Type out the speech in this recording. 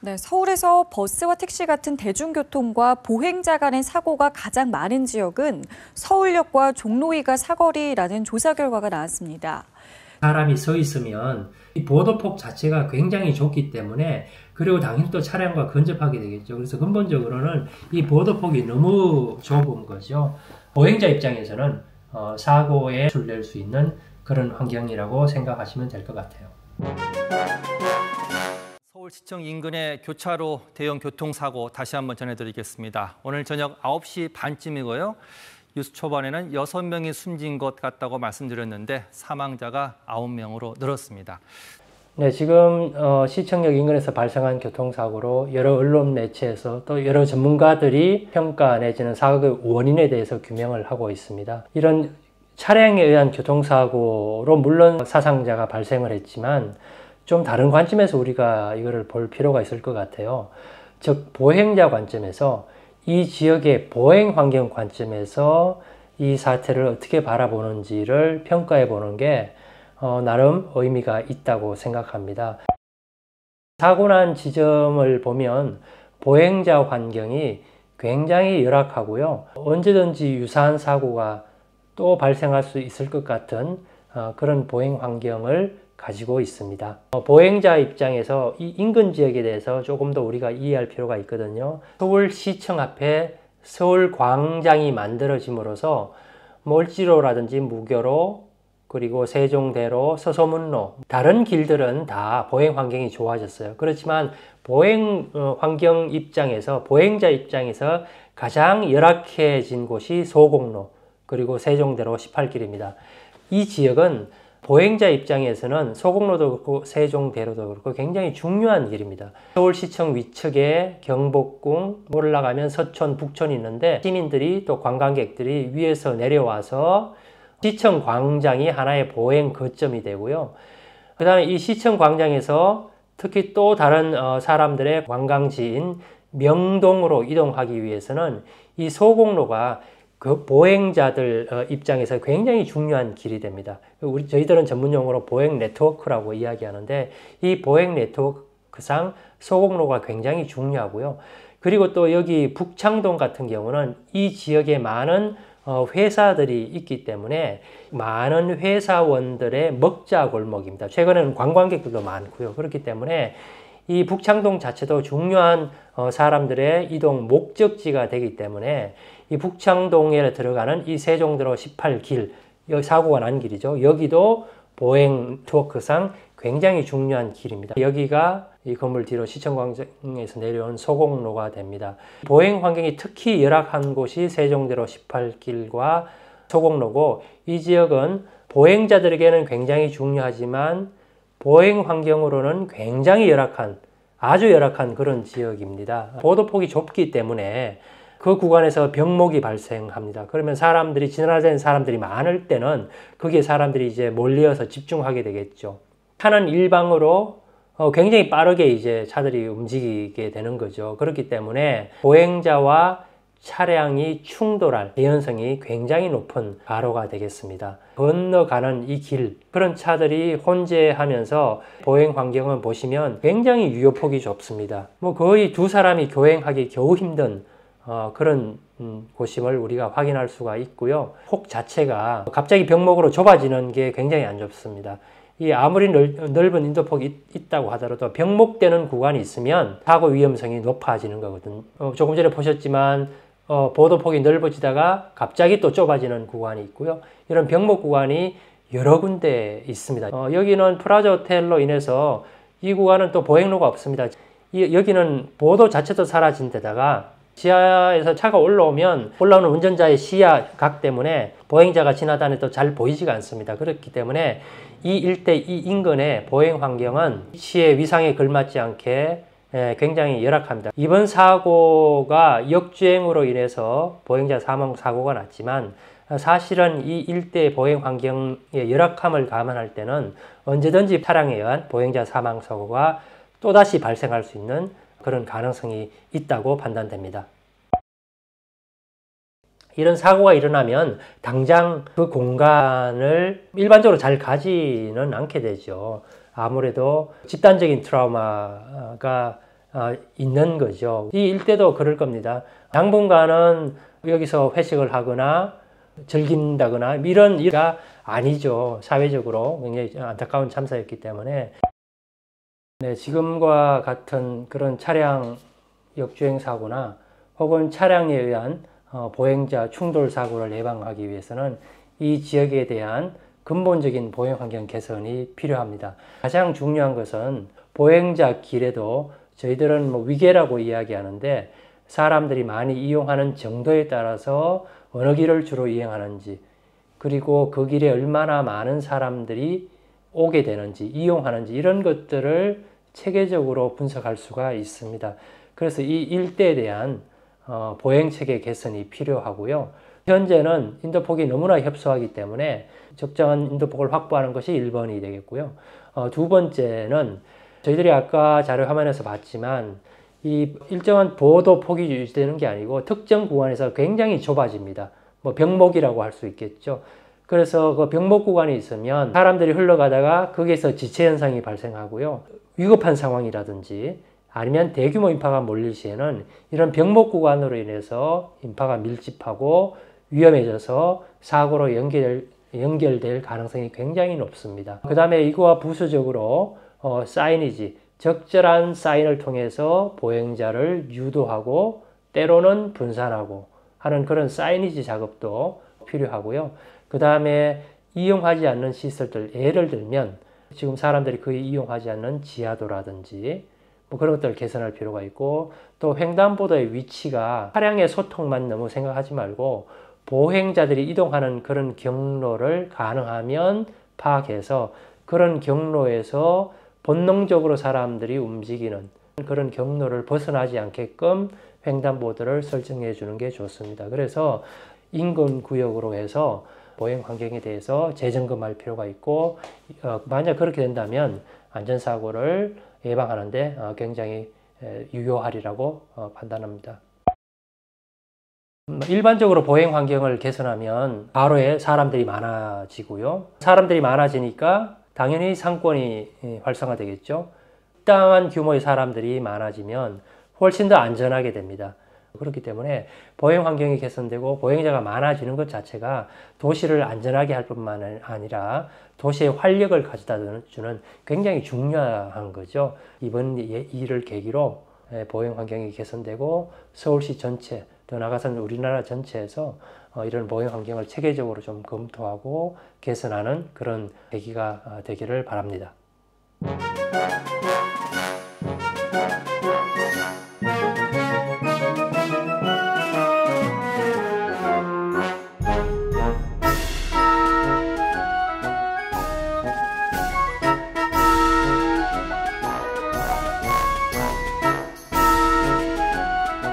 네, 서울에서 버스와 택시 같은 대중교통과 보행자 간의 사고가 가장 많은 지역은 서울역과 종로위가 사거리라는 조사 결과가 나왔습니다. 사람이 서 있으면 이 보도폭 자체가 굉장히 좁기 때문에 그리고 당연히 또 차량과 근접하게 되겠죠. 그래서 근본적으로는 이 보도폭이 너무 좁은 거죠. 보행자 입장에서는 사고에 출될 수 있는 그런 환경이라고 생각하시면 될 것 같아요. 서울시청 인근의 교차로 대형 교통사고 다시 한번 전해드리겠습니다. 오늘 저녁 9시 반쯤이고요. 뉴스 초반에는 6명이 숨진 것 같다고 말씀드렸는데 사망자가 9명으로 늘었습니다. 네, 지금 시청역 인근에서 발생한 교통사고로 여러 언론 매체에서 또 여러 전문가들이 평가 내지는 사고의 원인에 대해서 규명을 하고 있습니다. 이런 차량에 의한 교통사고로 물론 사상자가 발생을 했지만 좀 다른 관점에서 우리가 이거를 볼 필요가 있을 것 같아요. 즉 보행자 관점에서 이 지역의 보행 환경 관점에서 이 사태를 어떻게 바라보는지를 평가해 보는 게 나름 의미가 있다고 생각합니다. 사고 난 지점을 보면 보행자 환경이 굉장히 열악하고요. 언제든지 유사한 사고가 또 발생할 수 있을 것 같은 그런 보행 환경을 가지고 있습니다. 보행자 입장에서 이 인근 지역에 대해서 조금 더 우리가 이해할 필요가 있거든요. 서울시청 앞에 서울광장이 만들어짐으로써 을지로라든지 무교로 그리고 세종대로, 서소문로 다른 길들은 다 보행 환경이 좋아졌어요. 그렇지만 보행 환경 입장에서 보행자 입장에서 가장 열악해진 곳이 소곡로 그리고 세종대로 18길입니다. 이 지역은 보행자 입장에서는 소곡로도 그렇고 세종대로도 그렇고 굉장히 중요한 길입니다. 서울시청 위측에 경복궁 올라가면 서촌, 북촌이 있는데 시민들이 또 관광객들이 위에서 내려와서 시청 광장이 하나의 보행 거점이 되고요. 그 다음에 이 시청 광장에서 특히 또 다른 사람들의 관광지인 명동으로 이동하기 위해서는 이 소곡로가 그 보행자들 입장에서 굉장히 중요한 길이 됩니다. 저희들은 전문용어로 보행 네트워크라고 이야기하는데 이 보행 네트워크상 소곡로가 굉장히 중요하고요. 그리고 또 여기 북창동 같은 경우는 이 지역에 많은 회사들이 있기 때문에 많은 회사원들의 먹자 골목입니다. 최근에는 관광객들도 많고요. 그렇기 때문에 이 북창동 자체도 중요한 사람들의 이동 목적지가 되기 때문에 이 북창동에 들어가는 이 세종대로 18길, 여기 사고가 난 길이죠. 여기도 보행 네트워크상 굉장히 중요한 길입니다. 여기가 이 건물 뒤로 시청광장에서 내려온 소곡로가 됩니다. 보행 환경이 특히 열악한 곳이 세종대로 18길과 소곡로고 이 지역은 보행자들에게는 굉장히 중요하지만 보행 환경으로는 굉장히 열악한 아주 열악한 그런 지역입니다. 보도폭이 좁기 때문에 그 구간에서 병목이 발생합니다. 그러면 사람들이 지나다니는 사람들이 많을 때는 거기에 사람들이 이제 몰려서 집중하게 되겠죠. 차는 일방으로 굉장히 빠르게 이제 차들이 움직이게 되는 거죠. 그렇기 때문에 보행자와 차량이 충돌할 개연성이 굉장히 높은 가로가 되겠습니다. 건너가는 이 길, 그런 차들이 혼재하면서 보행 환경을 보시면 굉장히 유효폭이 좁습니다. 거의 두 사람이 교행하기 겨우 힘든 그런 곳임을 우리가 확인할 수가 있고요. 폭 자체가 갑자기 병목으로 좁아지는 게 굉장히 안 좋습니다. 이 아무리 넓은 인도폭이 있다고 하더라도 병목되는 구간이 있으면 사고 위험성이 높아지는 거거든요. 조금 전에 보셨지만 보도폭이 넓어지다가 갑자기 또 좁아지는 구간이 있고요. 이런 병목 구간이 여러 군데 있습니다. 여기는 프라자 호텔로 인해서 이 구간은 또 보행로가 없습니다. 여기는 보도 자체도 사라진 데다가 지하에서 차가 올라오는 운전자의 시야각 때문에 보행자가 지나다녀도 잘 보이지가 않습니다. 그렇기 때문에 이 일대, 이 인근의 보행 환경은 시의 위상에 걸맞지 않게 굉장히 열악합니다. 이번 사고가 역주행으로 인해서 보행자 사망 사고가 났지만 사실은 이 일대 보행 환경의 열악함을 감안할 때는 언제든지 차량에 의한 보행자 사망 사고가 또다시 발생할 수 있는 그런 가능성이 있다고 판단됩니다. 이런 사고가 일어나면 당장 그 공간을 일반적으로 잘 가지는 않게 되죠. 아무래도 집단적인 트라우마가 있는 거죠. 이 일대도 그럴 겁니다. 당분간은 여기서 회식을 하거나 즐긴다거나 이런 일가 아니죠. 사회적으로 굉장히 안타까운 참사였기 때문에. 네, 지금과 같은 그런 차량 역주행 사고나 혹은 차량에 의한 보행자 충돌 사고를 예방하기 위해서는 이 지역에 대한 근본적인 보행 환경 개선이 필요합니다. 가장 중요한 것은 보행자 길에도 저희들은 뭐 위계라고 이야기하는데 사람들이 많이 이용하는 정도에 따라서 어느 길을 주로 이용하는지, 그리고 그 길에 얼마나 많은 사람들이 오게 되는지, 이용하는지 이런 것들을 체계적으로 분석할 수가 있습니다. 그래서 이 일대에 대한 보행체계 개선이 필요하고요. 현재는 인도폭이 너무나 협소하기 때문에 적정한 인도폭을 확보하는 것이 1번이 되겠고요. 두 번째는 저희들이 아까 자료 화면에서 봤지만 이 일정한 보도 폭이 유지되는 게 아니고 특정 구간에서 굉장히 좁아집니다. 뭐 병목이라고 할 수 있겠죠. 그래서 그 병목 구간이 있으면 사람들이 흘러가다가 거기에서 지체 현상이 발생하고요. 위급한 상황이라든지 아니면 대규모 인파가 몰릴 시에는 이런 병목 구간으로 인해서 인파가 밀집하고 위험해져서 사고로 연결될 가능성이 굉장히 높습니다. 그 다음에 이거와 부수적으로 사이니지, 적절한 사인을 통해서 보행자를 유도하고 때로는 분산하고 하는 그런 사이니지 작업도 필요하고요. 그 다음에 이용하지 않는 시설들, 예를 들면 지금 사람들이 거의 이용하지 않는 지하도라든지 뭐 그런 것들을 개선할 필요가 있고, 또 횡단보도의 위치가 차량의 소통만 너무 생각하지 말고 보행자들이 이동하는 그런 경로를 가능하면 파악해서 그런 경로에서 본능적으로 사람들이 움직이는 그런 경로를 벗어나지 않게끔 횡단보도를 설정해 주는 게 좋습니다. 그래서 인근 구역으로 해서 보행 환경에 대해서 재점검할 필요가 있고, 만약 그렇게 된다면 안전사고를 예방하는데 굉장히 유효하리라고 판단합니다. 일반적으로 보행 환경을 개선하면 바로에 사람들이 많아지고요. 사람들이 많아지니까 당연히 상권이 활성화되겠죠. 적당한 규모의 사람들이 많아지면 훨씬 더 안전하게 됩니다. 그렇기 때문에 보행 환경이 개선되고 보행자가 많아지는 것 자체가 도시를 안전하게 할 뿐만 아니라 도시의 활력을 가져다 주는 굉장히 중요한 거죠. 이번 일을 계기로 보행 환경이 개선되고 서울시 전체, 더 나아가서는 우리나라 전체에서 이런 보행 환경을 체계적으로 좀 검토하고 개선하는 그런 계기가 되기를 바랍니다.